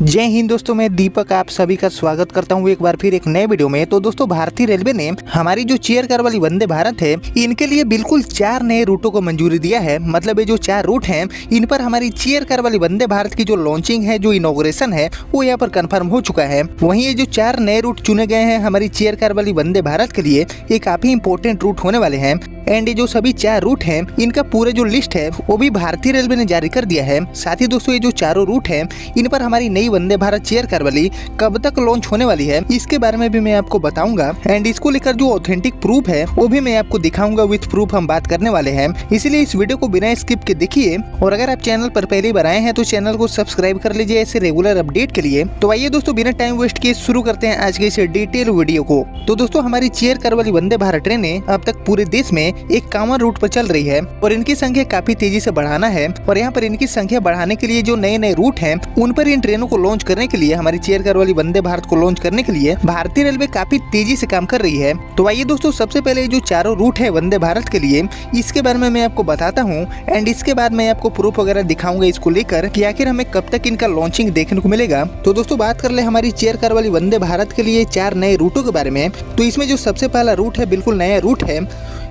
जय हिंद दोस्तों, मैं दीपक आप सभी का स्वागत करता हूं एक बार फिर एक नए वीडियो में। तो दोस्तों, भारतीय रेलवे ने हमारी जो चेयर कार वाली वंदे भारत है, इनके लिए बिल्कुल 4 नए रूटों को मंजूरी दिया है। मतलब ये जो 4 रूट हैं, इन पर हमारी चेयर कार वाली वंदे भारत की जो लॉन्चिंग है, जो इनॉग्रेशन है, वो यहाँ पर कंफर्म हो चुका है। वहीं ये जो 4 नए रूट चुने गए हैं हमारी चेयर कार वाली वंदे भारत के लिए, ये काफी इंपॉर्टेंट रूट होने वाले हैं। एंड ये जो सभी 4 रूट हैं, इनका पूरे जो लिस्ट है वो भी भारतीय रेलवे ने जारी कर दिया है। साथ ही दोस्तों, ये जो चारों रूट हैं, इन पर हमारी नई वंदे भारत चेयर कार वाली कब तक लॉन्च होने वाली है, इसके बारे में भी मैं आपको बताऊंगा। एंड इसको लेकर जो ऑथेंटिक प्रूफ है वो भी मैं आपको दिखाऊंगा। विथ प्रूफ हम बात करने वाले हैं, इसीलिए इस वीडियो को बिना स्किप के देखिए। और अगर आप चैनल पर पहली बार आए हैं तो चैनल को सब्सक्राइब कर लीजिए ऐसे रेगुलर अपडेट के लिए। तो आइए दोस्तों, बिना टाइम वेस्ट किए शुरू करते हैं आज के इस डिटेल वीडियो को। तो दोस्तों, हमारी चेयर कार वाली वंदे भारत ट्रेनें अब तक पूरे देश में एक कॉमन रूट पर चल रही है और इनकी संख्या काफी तेजी से बढ़ाना है। और यहाँ पर इनकी संख्या बढ़ाने के लिए जो नए नए रूट हैं, उन पर इन ट्रेनों को लॉन्च करने के लिए, हमारी चेयर कार वाली वंदे भारत को लॉन्च करने के लिए भारतीय रेलवे काफी तेजी से काम कर रही है। तो आइए दोस्तों, सबसे पहले जो चारों रूट है वंदे भारत के लिए, इसके बारे में मैं आपको बताता हूँ। एंड इसके बाद मैं आपको प्रूफ वगैरह दिखाऊंगा इसको लेकर कि आखिर हमें कब तक इनका लॉन्चिंग देखने को मिलेगा। तो दोस्तों, बात कर ले हमारी चेयर कार वाली वंदे भारत के लिए 4 नए रूटों के बारे में। तो इसमें जो सबसे पहला रूट है, बिल्कुल नया रूट है,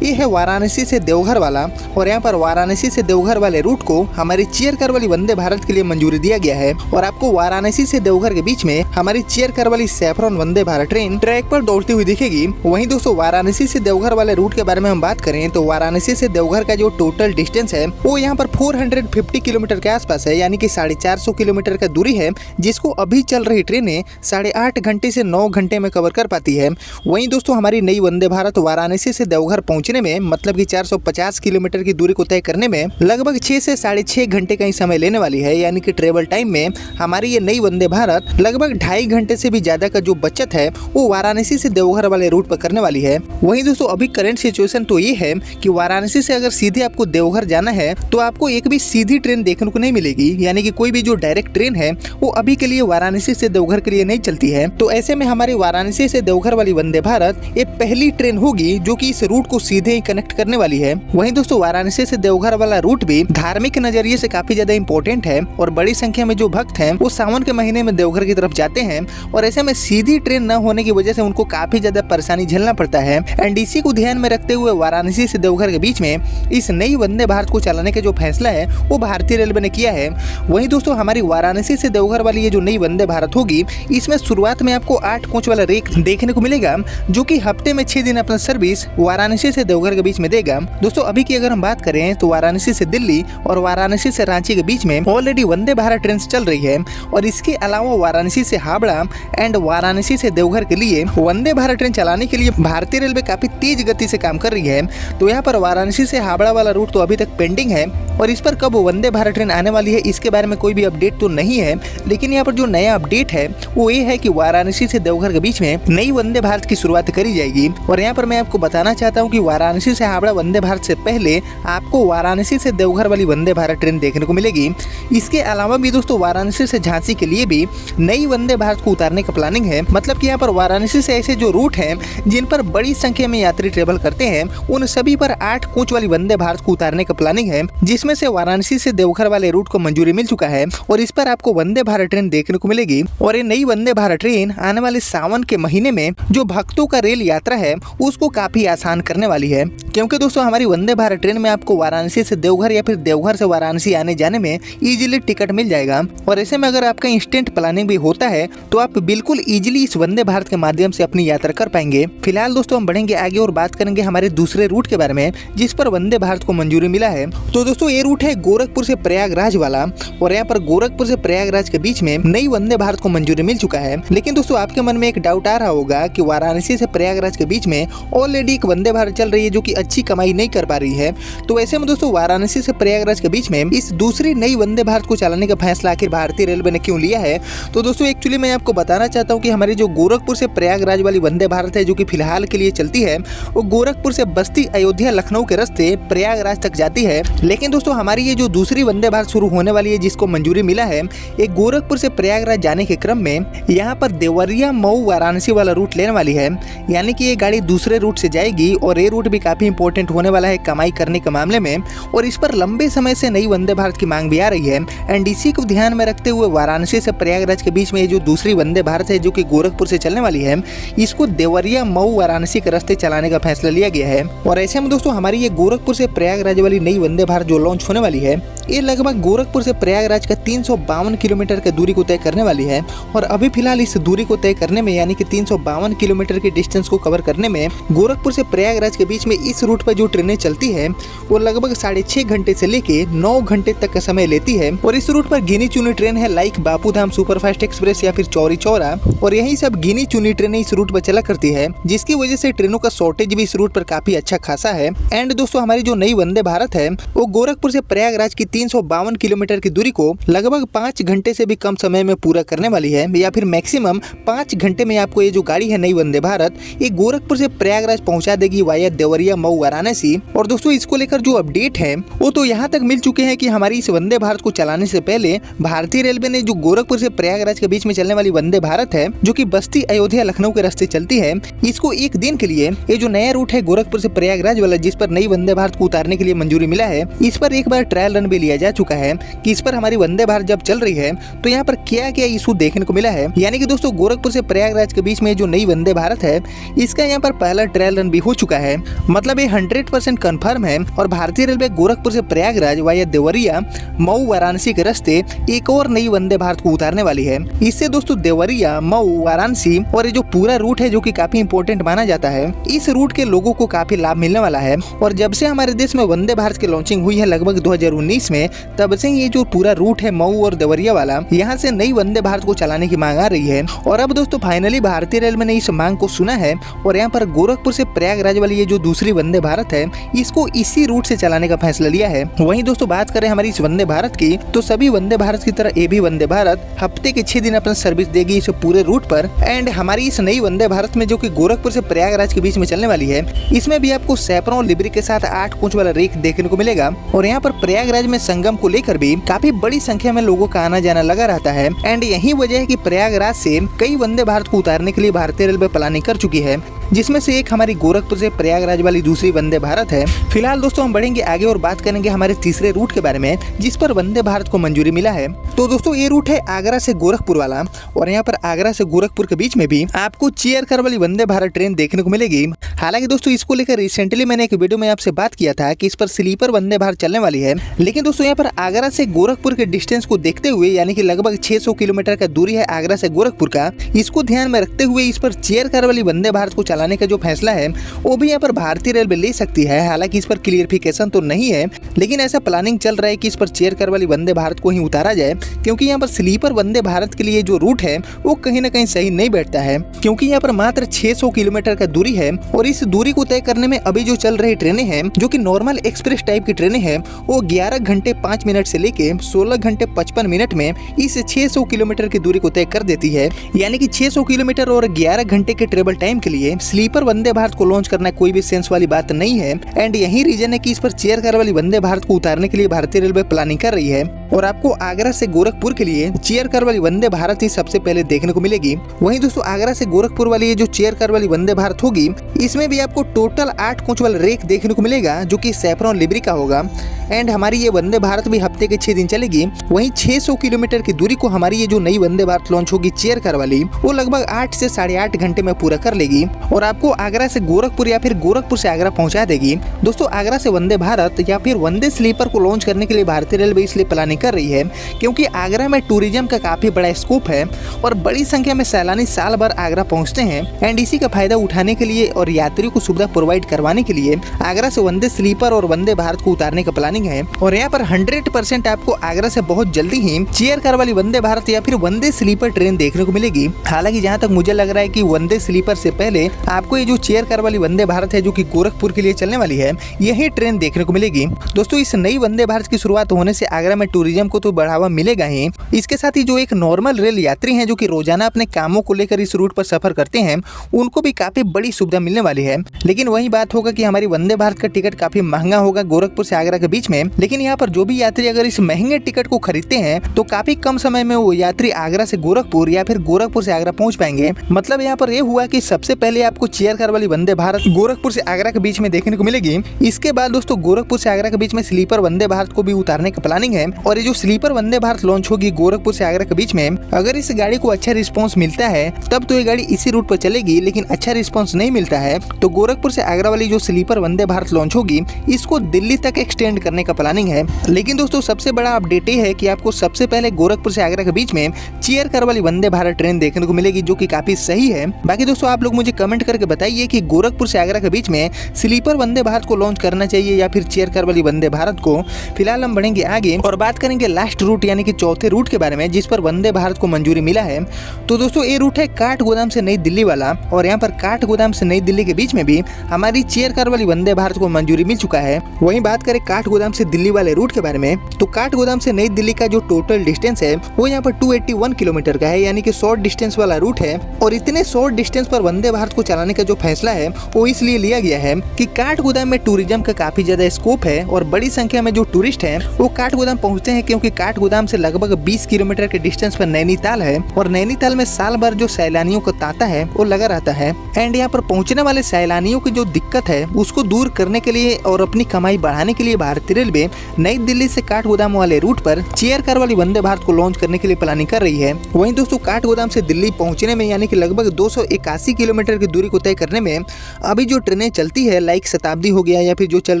ये है वाराणसी से देवघर वाला। और यहाँ पर वाराणसी से देवघर वाले रूट को हमारी चेयर कार वाली वंदे भारत के लिए मंजूरी दिया गया है। और आपको वाराणसी से देवघर के बीच में हमारी चेयर कार वाली saffron Vande Bharat train track पर दौड़ती हुई दिखेगी। वहीं दोस्तों, वाराणसी से देवघर वाले रूट के बारे में हम बात करें तो वाराणसी से देवघर का जो टोटल डिस्टेंस है वो यहाँ पर 450 किलोमीटर के आसपास है, यानी कि 450 किलोमीटर का दूरी है, जिसको अभी चल रही ट्रेनें 8.5 घंटे से 9 घंटे में कवर कर पाती है। वहीं दोस्तों, हमारी नई वंदे भारत वाराणसी से देवघर पहुंचने में, मतलब कि 450 किलोमीटर की दूरी को तय करने में लगभग 6 से 6.5 घंटे का ही समय लेने वाली है। यानी कि ट्रेवल टाइम में हमारी ये नई वंदे भारत लगभग 2.5 घंटे से भी ज्यादा का जो बचत है वो वाराणसी से देवघर वाले रूट पर करने वाली है। वहीं दोस्तों, अभी करंट सिचुएशन तो ये है कि वाराणसी से अगर सीधे आपको देवघर जाना है तो आपको एक भी सीधी ट्रेन देखने को नहीं मिलेगी। यानी कि कोई भी जो डायरेक्ट ट्रेन है वो अभी के लिए वाराणसी से देवघर के लिए नहीं चलती है। तो ऐसे में हमारी वाराणसी से देवघर वाली वंदे भारत ये पहली ट्रेन होगी जो कि इस रूट को सीधे ही कनेक्ट करने वाली है। वहीं दोस्तों, वाराणसी से देवघर वाला रूट भी धार्मिक नजरिए से काफी ज्यादा इंपॉर्टेंट है और बड़ी संख्या में जो भक्त हैं वो सावन के महीने में देवघर की तरफ जाते हैं। और ऐसे में सीधी ट्रेन न होने की वजह से उनको काफी ज्यादा परेशानी झेलना पड़ता है। एंड इसी को ध्यान में रखते हुए वाराणसी से देवघर के बीच में इस नई वंदे भारत को चलाने का जो फैसला है वो भारतीय रेलवे ने किया है। वहीं दोस्तों, हमारी वाराणसी से देवघर वाली ये जो नई वंदे भारत होगी, इसमें शुरुआत में आपको 8 कोच वाला रेक देखने को मिलेगा, जो कि हफ्ते में 6 दिन अपना सर्विस वाराणसी से देवघर के बीच में देगा। दोस्तों, अभी की अगर हम बात करें तो वाराणसी से दिल्ली और वाराणसी से रांची के बीच में ऑलरेडी वंदे भारत ट्रेन चल रही है। और इसके अलावा वाराणसी से हावड़ा एंड वाराणसी से देवघर के लिए वंदे भारत ट्रेन चलाने के लिए भारतीय रेलवे काफी तेज गति से काम कर रही है। तो यहाँ पर वाराणसी से हावड़ा वाला रूट तो अभी तक पेंडिंग है और इस पर कब वंदे भारत ट्रेन आने वाली है इसके बारे में कोई भी अपडेट तो नहीं है। लेकिन यहाँ पर जो नया अपडेट है वो ये है कि वाराणसी से देवघर के बीच में नई वंदे भारत की शुरुआत करी जाएगी। और यहाँ पर मैं आपको बताना चाहता हूँ कि वाराणसी से हावड़ा वंदे भारत से पहले आपको वाराणसी से देवघर वाली वंदे भारत ट्रेन देखने को मिलेगी। इसके अलावा भी दोस्तों, वाराणसी से झांसी के लिए भी नई वंदे भारत को उतारने का प्लानिंग है। मतलब कि यहाँ पर वाराणसी से ऐसे जो रूट हैं जिन पर बड़ी संख्या में यात्री ट्रेवल करते हैं, उन सभी पर 8 कोच वाली वंदे भारत को उतारने का प्लानिंग है, जिसमें से वाराणसी से देवघर वाले रूट को मंजूरी मिल चुका है और इस पर आपको वंदे भारत ट्रेन देखने को मिलेगी। और ये नई वंदे भारत ट्रेन आने वाले सावन के महीने में जो भक्तों का रेल यात्रा है उसको काफी आसान करने वाली है। क्योंकि दोस्तों, हमारी वंदे भारत ट्रेन में आपको वाराणसी से देवघर या फिर देवघर से वाराणसी आने जाने में इजीली टिकट मिल जाएगा। और ऐसे में अगर आपका इंस्टेंट प्लानिंग भी होता है तो आप बिल्कुल इजीली इस वंदे भारत के माध्यम से अपनी यात्रा कर पाएंगे। फिलहाल दोस्तों, हम बढ़ेंगे आगे और बात करेंगे हमारे दूसरे रूट के बारे में जिस पर वंदे भारत को मंजूरी मिला है। तो दोस्तों, ये रूट है गोरखपुर से प्रयागराज वाला। और यहाँ पर गोरखपुर से प्रयागराज के बीच में नई वंदे भारत को मंजूरी मिल चुका है। लेकिन दोस्तों, आपके मन में एक डाउट आ रहा होगा कि वाराणसी से प्रयागराज के बीच में ऑलरेडी एक वंदे भारत चल रही है जो कि अच्छी कमाई नहीं कर पा रही है। तो ऐसे में दोस्तों, वाराणसी से प्रयागराज के बीच में इस दूसरी नई वंदे भारत को चलाने का फैसला आखिर भारतीय रेलवे ने क्यों लिया है? तो दोस्तों, एक्चुअली मैं आपको बताना चाहता हूं कि हमारी जो गोरखपुर से प्रयागराज वाली वंदे भारत है जो कि फिलहाल के लिए चलती है, वो गोरखपुर से बस्ती, अयोध्या, लखनऊ के रास्ते प्रयागराज तक जाती है। लेकिन दोस्तों, हमारी ये जो दूसरी वंदे भारत शुरू होने वाली है जिसको मंजूरी मिला है, एक गोरखपुर से प्रयागराज जाने के क्रम में यहाँ पर देवरिया, मऊ, वाराणसी वाला रूट लेने वाली है। यानी कि ये गाड़ी दूसरे रूट से जाएगी और ये रूट भी काफी इंपॉर्टेंट होने वाला है कमाई करने के मामले में, और इस पर लंबे समय से नई वंदे भारत की मांग भी आ रही है। एंड इसी को ध्यान में रखते हुए वाराणसी से प्रयागराज के बीच में ये जो दूसरी वंदे भारत है जो कि गोरखपुर से चलने वाली है, इसको देवरिया मऊ वाराणसी के रास्ते चलाने का फैसला लिया गया है। और ऐसे में दोस्तों हमारी ये गोरखपुर से प्रयागराज वाली नई वंदे भारत जो लॉन्च होने वाली है, ये लगभग गोरखपुर से प्रयागराज का 352 किलोमीटर की दूरी को तय करने वाली है। और अभी फिलहाल इस दूरी को तय करने में, यानी कि 352 किलोमीटर के डिस्टेंस को कवर करने में, गोरखपुर से प्रयागराज के बीच में इस रूट पर जो ट्रेनें चलती है वो लगभग 6.5 घंटे से लेके 9 घंटे तक का समय लेती है। और इस रूट पर गिनी चुनी ट्रेन है लाइक बापूधाम सुपरफास्ट एक्सप्रेस या फिर चौरी चौरा, और यही सब गिनी चुनी ट्रेनें इस रूट पर चला करती है, जिसकी वजह से ट्रेनों का शॉर्टेज भी इस रूट पर काफी अच्छा खासा है। एंड दोस्तों हमारी जो नई वंदे भारत है वो गोरखपुर से प्रयागराज की 352 किलोमीटर की दूरी को लगभग 5 घंटे से भी कम समय में पूरा करने वाली है, या फिर मैक्सिमम 5 घंटे में आपको ये जो गाड़ी है नई वंदे भारत, ये गोरखपुर से प्रयागराज पहुंचा देगी वाया देवरिया मऊ वाराणसी। और दोस्तों इसको लेकर जो अपडेट है वो तो यहाँ तक मिल चुके हैं कि हमारी इस वंदे भारत को चलाने से पहले भारतीय रेलवे ने जो गोरखपुर से प्रयागराज के बीच में चलने वाली वंदे भारत है जो कि बस्ती अयोध्या लखनऊ के रास्ते चलती है, इसको एक दिन के लिए ये जो नया रूट है गोरखपुर से प्रयागराज वाला, जिस पर नई वंदे भारत को उतारने के लिए मंजूरी मिला है, इस पर एक बार ट्रायल रन भी लिया जा चुका है कि इस पर हमारी वंदे भारत जब चल रही है तो यहाँ पर क्या क्या इशू देखने को मिला है। यानी कि दोस्तों गोरखपुर से प्रयागराज के बीच में जो नई वंदे भारत है इसका यहाँ पर पहला ट्रायल रन भी हो चुका है, मतलब ये 100% कंफर्म है। और भारतीय रेलवे गोरखपुर से प्रयागराज वाया देवरिया मऊ वाराणसी के रास्ते एक और नई वंदे भारत को उतारने वाली है। इससे दोस्तों देवरिया मऊ वाराणसी और ये जो पूरा रूट है जो कि काफी इंपॉर्टेंट माना जाता है, इस रूट के लोगों को काफी लाभ मिलने वाला है। और जब से हमारे देश में वंदे भारत की लॉन्चिंग हुई है लगभग 2019 में, तब से ये जो पूरा रूट है मऊ और देवरिया वाला, यहाँ से नई वंदे भारत को चलाने की मांग आ रही है। और अब दोस्तों फाइनली भारतीय रेलवे ने इस मांग को सुना है और यहाँ पर गोरखपुर से प्रयागराज वाली ये जो दूसरी वंदे भारत है इसको इसी रूट से चलाने का फैसला लिया है। वहीं दोस्तों बात करें हमारी इस वंदे भारत की, तो सभी वंदे भारत की तरह ये भी वंदे भारत हफ्ते के 6 दिन अपना सर्विस देगी इस पूरे रूट पर। एंड हमारी इस नई वंदे भारत में जो कि गोरखपुर से प्रयागराज के बीच में चलने वाली है, इसमें भी आपको सैपरों लिबरी के साथ 8 कोच वाला रेक देखने को मिलेगा। और यहाँ पर प्रयागराज में संगम को लेकर भी काफी बड़ी संख्या में लोगों का आना जाना लगा रहता है। एंड यही वजह है कि प्रयागराज से कई वंदे भारत को उतारने के लिए भारतीय रेलवे प्लानिंग कर चुकी है, जिसमें से एक हमारी गोरखपुर से प्रयागराज वाली दूसरी वंदे भारत है। फिलहाल दोस्तों हम बढ़ेंगे आगे और बात करेंगे हमारे तीसरे रूट के बारे में जिस पर वंदे भारत को मंजूरी मिला है। तो दोस्तों ये रूट है आगरा से गोरखपुर वाला, और यहाँ पर आगरा से गोरखपुर के बीच में भी आपको चेयर कार वाली वंदे भारत ट्रेन देखने को मिलेगी। हालांकि दोस्तों इसको लेकर रिसेंटली मैंने एक वीडियो में आपसे बात किया था कि इस पर स्लीपर वंदे भारत चलने वाली है, लेकिन दोस्तों यहाँ पर आगरा से गोरखपुर के डिस्टेंस को देखते हुए, यानी कि लगभग 600 किलोमीटर का दूरी है आगरा से गोरखपुर का, इसको ध्यान में रखते हुए इस पर चेयर कार वाली वंदे भारत को चलाने का जो फैसला है वो भी यहाँ पर भारतीय रेलवे ले सकती है। हालांकि इस पर क्लियरिफिकेशन तो नहीं है, लेकिन ऐसा प्लानिंग चल रहा है कि इस पर चेयर कार वाली वंदे भारत को ही उतारा जाए, क्योंकि यहाँ पर स्लीपर वंदे भारत के लिए जो रूट है वो कहीं ना कहीं सही नहीं बैठता है, क्योंकि यहाँ पर मात्र 600 किलोमीटर का दूरी है। और इस दूरी को तय करने में अभी जो चल रही ट्रेनें हैं जो कि नॉर्मल एक्सप्रेस टाइप की ट्रेनें हैं, वो 11 घंटे 5 मिनट से लेके 16 घंटे 55 मिनट में इस 600 किलोमीटर की दूरी को तय कर देती है। यानी कि 600 किलोमीटर और 11 घंटे के ट्रेवल टाइम के लिए स्लीपर वंदे भारत को लॉन्च करना कोई भी सेंस वाली बात नहीं है। एंड यही रीजन है कि इस पर चेयर कार वाली वंदे भारत को उतारने के लिए भारतीय रेलवे प्लानिंग कर रही है। और आपको आगरा से गोरखपुर के लिए चेयर कार वाली वंदे भारत ही सबसे पहले देखने को मिलेगी। वहीं दोस्तों आगरा से गोरखपुर वाली ये जो चेयर कार वाली वंदे भारत होगी, इसमें भी आपको टोटल 8 कोच वाला रेक देखने को मिलेगा जो कि सैफरॉन लिबरी का होगा। एंड हमारी ये वंदे भारत भी हफ्ते के 6 दिन चलेगी। वहीं 600 किलोमीटर की दूरी को हमारी ये जो नई वंदे भारत लॉन्च होगी चेयर कार वाली, वो लगभग 8 से 8.5 घंटे में पूरा कर लेगी और आपको आगरा से गोरखपुर या फिर गोरखपुर से आगरा पहुंचा देगी। दोस्तों आगरा से वंदे भारत या फिर वंदे स्लीपर को लॉन्च करने के लिए भारतीय रेलवे इसलिए प्लानिंग कर रही है क्योंकि आगरा में टूरिज्म का काफी बड़ा स्कोप है और बड़ी संख्या में सैलानी साल भर आगरा पहुंचते हैं। एंड इसी का फायदा उठाने के लिए और यात्रियों को सुविधा प्रोवाइड करवाने के लिए आगरा से वंदे स्लीपर और वंदे भारत को उतारने का प्लानिंग है। और यहाँ पर 100% आपको आगरा से बहुत जल्दी ही चेयर कार वाली वंदे भारत या फिर वंदे स्लीपर ट्रेन देखने को मिलेगी। हालांकि जहाँ तक मुझे लग रहा है कि वंदे स्लीपर से पहले आपको ये जो चेयर कार वाली वंदे भारत है जो कि गोरखपुर के लिए चलने वाली है, यही ट्रेन देखने को मिलेगी। दोस्तों इस नई वंदे भारत की शुरुआत होने से आगरा में टूरिज्म को तो बढ़ावा मिलेगा ही, इसके साथ ही जो एक नॉर्मल रेल यात्री हैं जो कि रोजाना अपने कामों को लेकर इस रूट पर सफर करते हैं, उनको भी काफी बड़ी सुविधा मिलने वाली है। लेकिन वही बात होगा कि हमारी वंदे भारत का टिकट काफी महंगा होगा गोरखपुर से आगरा के बीच में। लेकिन यहाँ पर जो भी यात्री अगर इस महंगे टिकट को खरीदते हैं तो काफी कम समय में वो यात्री आगरा से गोरखपुर या फिर गोरखपुर से आगरा पहुंच पाएंगे। मतलब यहाँ पर ये हुआ कि सबसे पहले आपको चेयर कार वाली वंदे भारत गोरखपुर से आगरा के बीच में देखने को मिलेगी। इसके बाद दोस्तों गोरखपुर से आगरा के बीच में स्लीपर वंदे भारत को भी उतारने का प्लानिंग है और ये जो स्लीपर वंदे भारत लॉन्च होगी गोरखपुर से आगरा के बीच में, अगर इस गाड़ी को अच्छा रिस्पॉन्स मिलता है तब तो ये गाड़ी इसी रूट पर चलेगी, लेकिन अच्छा रिस्पॉन्स नहीं मिलता है तो गोरखपुर से आगरा वाली जो स्लीपर वंदे भारत लॉन्च होगी इसको दिल्ली तक एक्सटेंड करने का प्लानिंग है। लेकिन दोस्तों सबसे बड़ा अपडेट ये है कि आपको सबसे पहले गोरखपुर से आगरा के बीच में चेयर कार वाली वंदे भारत ट्रेन देखने को मिलेगी, जो कि काफी सही है। बाकी दोस्तों आप लोग मुझे कमेंट करके बताइए कि गोरखपुर से आगरा के बीच में स्लीपर वंदे भारत को लॉन्च करना चाहिए या फिर चेयर कार वाली वंदे भारत को। फिलहाल हम बढ़ेंगे आगे और बात करेंगे लास्ट रूट यानी कि चौथे रूट के बारे में जिस पर वंदे भारत को मंजूरी मिला है। तो दोस्तों ये रूट है काठगोदाम से नई दिल्ली वाला और यहाँ पर काठगोदाम से नई दिल्ली के बीच में भी हमारी चेयर कार वाली वंदे भारत को मंजूरी मिल चुका है। वहीं बात करें काठगोदाम से दिल्ली वाले रूट के बारे में तो काठगोदाम से नई दिल्ली का जो टोटल डिस्टेंस है वो यहाँ पर 281 किलोमीटर का है, यानी कि शॉर्ट डिस्टेंस वाला रूट है। और इतने शॉर्ट डिस्टेंस पर वंदे भारत को चलाने का जो फैसला है वो इसलिए लिया गया है कि काठगोदाम में टूरिज्म का काफी ज्यादा स्कोप है और बड़ी संख्या में जो टूरिस्ट हैं वो काठगोदाम पहुंचते हैं, क्योंकि काठगोदाम से लगभग 20 किलोमीटर के डिस्टेंस पर नैनीताल है और नैनीताल में साल भर जो सैलानियों का तांता है वो लगा रहता है। एंड यहाँ पर पहुंचने वाले सैलानियों की जो दिक्कत है उसको दूर करने के लिए और अपनी कमाई बढ़ाने के लिए भारतीय रेलवे नई दिल्ली से काठगोदाम वाले रूट पर चेयर कार वाली वंदे भारत को लॉन्च करने के लिए प्लानिंग कर रही है। वहीं दोस्तों काठगोदाम से दिल्ली पहुंचने में यानी कि लगभग 281 किलोमीटर की दूरी को तय करने में अभी जो ट्रेनें चलती है लाइक शताब्दी हो गया या फिर जो चल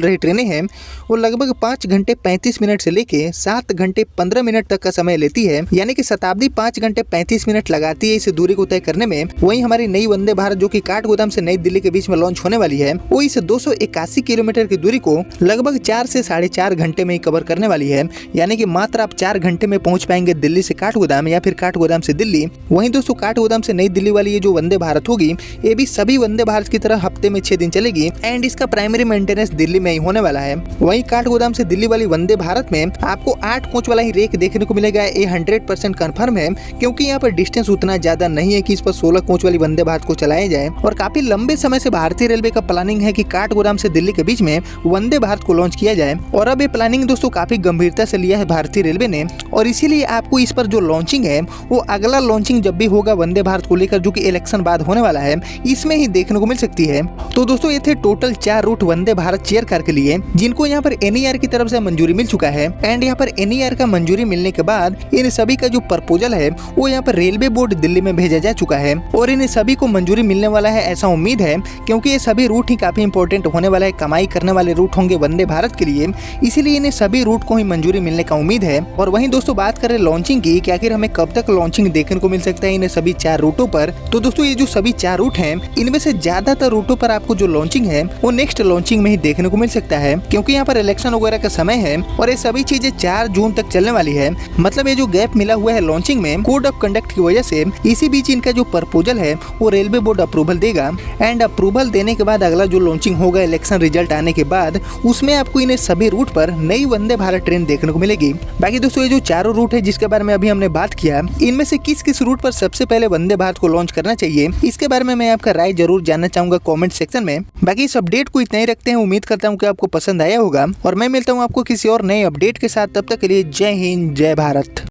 रही ट्रेनें हैं वो लगभग 5 घंटे 35 मिनट से लेके 7 घंटे 15 मिनट तक का समय लेती है, यानी कि शताब्दी 5 घंटे 35 मिनट लगाती है इस दूरी को तय करने में। वहीं हमारी नई वंदे भारत जो कि काठगोदाम से नई दिल्ली के बीच में लॉन्च होने वाली है वो इस 281 किलोमीटर की दूरी को लगभग 4 से 4.5 घंटे में ही कवर करने वाली है, यानी कि मात्र आप 4 घंटे में पहुंच पाएंगे दिल्ली से काठगोदाम या फिर काठगोदाम से दिल्ली। वहीं दोस्तों काठगोदाम से नई दिल्ली वाली ये जो वंदे भारत होगी ये भी सभी वंदे भारत की तरह हफ्ते में 6 दिन चलेगी एंड इसका प्राइमरी मेंटेनेंस दिल्ली में ही होने वाला है। वहीं काठगोदाम से दिल्ली वाली वंदे भारत में आपको 8 कोच वाला ही रेक देखने को मिलेगा, ये 100% कंफर्म है, क्योंकि यहाँ पर डिस्टेंस उतना ज्यादा नहीं है कि इस पर 16 कोच वाली वंदे भारत को चलाया जाए। और काफी लंबे समय से भारतीय रेलवे का प्लानिंग है कि काठगोदाम से दिल्ली के बीच में वंदे भारत को लॉन्च किया जाए और अब ये प्लानिंग दोस्तों काफी गंभीरता से लिया है भारतीय रेलवे ने और इसीलिए आपको इस पर जो लॉन्चिंग है वो अगला लॉन्चिंग जब भी होगा वंदे भारत को लेकर जो कि इलेक्शन बाद होने वाला है इसमें ही देखने को मिल सकती है। तो दोस्तों ये थे total 4 root Vande Bharat chair car के लिए जिनको यहाँ पर NER की तरफ से मंजूरी मिल चुका है एंड यहाँ पर NER का मंजूरी मिलने के बाद इन सभी का जो प्रपोजल है वो यहाँ पर रेलवे बोर्ड दिल्ली में भेजा जा चुका है और इन सभी को मंजूरी मिलने वाला है ऐसा उम्मीद है, क्योंकि ये सभी रूट ही काफी इंपॉर्टेंट होने वाला है, कमाई करने वाले रूट होंगे वंदे भारत के लिए, इसीलिए इन्हें सभी रूट को ही मंजूरी मिलने का उम्मीद है। और वहीं दोस्तों बात करें लॉन्चिंग की कि आखिर हमें कब तक लॉन्चिंग देखने को मिल सकता है इन सभी 4 रूटों पर, तो दोस्तों ये जो सभी 4 रूट हैं इनमें से ज्यादातर रूटों पर आपको जो लॉन्चिंग है वो नेक्स्ट लॉन्चिंग में ही देखने को मिल सकता है, क्योंकि यहाँ पर इलेक्शन वगैरह का समय है और ये सभी चीजें 4 जून तक चलने वाली है। मतलब ये जो गैप मिला हुआ है लॉन्चिंग में कोड ऑफ कंडक्ट की वजह से, इसी बीच इनका जो प्रपोजल है वो रेलवे बोर्ड अप्रूवल देगा एंड अप्रूवल देने के बाद अगला जो लॉन्चिंग होगा इलेक्शन रिजल्ट आने के बाद उसमें आपको इन सभी रूट पर नई वंदे भारत ट्रेन देखने को मिलेगी। बाकी दोस्तों ये जो 4 रूट है जिसके बारे में अभी हमने बात किया, इनमें से किस किस रूट पर सबसे पहले वंदे भारत को लॉन्च करना चाहिए इसके बारे में मैं आपका राय जरूर जानना चाहूंगा कमेंट सेक्शन में। बाकी इस अपडेट को इतना ही रखते हैं, उम्मीद करता हूँ कि आपको पसंद आया होगा और मैं मिलता हूँ आपको किसी और नए अपडेट के साथ, तब तक के लिए जय हिंद जय भारत।